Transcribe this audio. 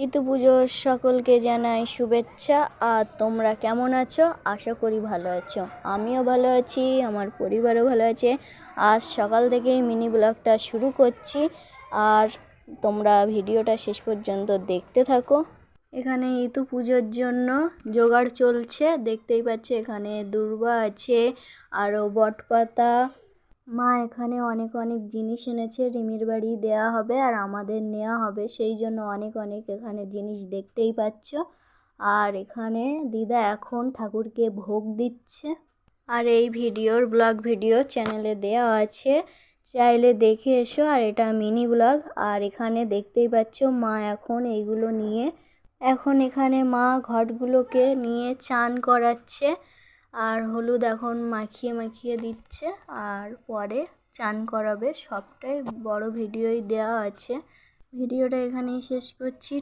ইতু পুজোর সকলকে জানাই শুভেচ্ছা। আর তোমরা কেমন আছো? আশা করি ভালো আছো। আমিও ভালো আছি, আমার পরিবারও ভালো আছে। আজ সকাল থেকেই মিনি ব্লগটা শুরু করছি, আর তোমরা ভিডিওটা শেষ পর্যন্ত দেখতে থাকো। এখানে ইতু পুজোর জন্য জোগাড় চলছে, দেখতেই পাচ্ছ। এখানে দূর্বা আছে, আরও বটপাতা। মা এখানে অনেক অনেক জিনিস এনেছে, রিমির বাড়ি দেয়া হবে আর আমাদের নেওয়া হবে, সেই জন্য অনেক অনেক এখানে জিনিস দেখতেই পাচ্ছ। আর এখানে দিদা এখন ঠাকুরকে ভোগ দিচ্ছে। আর এই ভিডিওর ব্লগ ভিডিও চ্যানেলে দেওয়া আছে, চাইলে দেখে এসো। আর এটা মিনি ব্লগ। আর এখানে দেখতেই পাচ্ছ মা এখন এইগুলো নিয়ে এখানে মা ঘটগুলোকে নিয়ে চান করাচ্ছে, আর হলুদ এখন মাখিয়ে মাখিয়ে দিচ্ছে, আর পরে চান করাবে। সবটাই বড় ভিডিওই দেওয়া আছে। ভিডিওটা এখানেই শেষ করছি।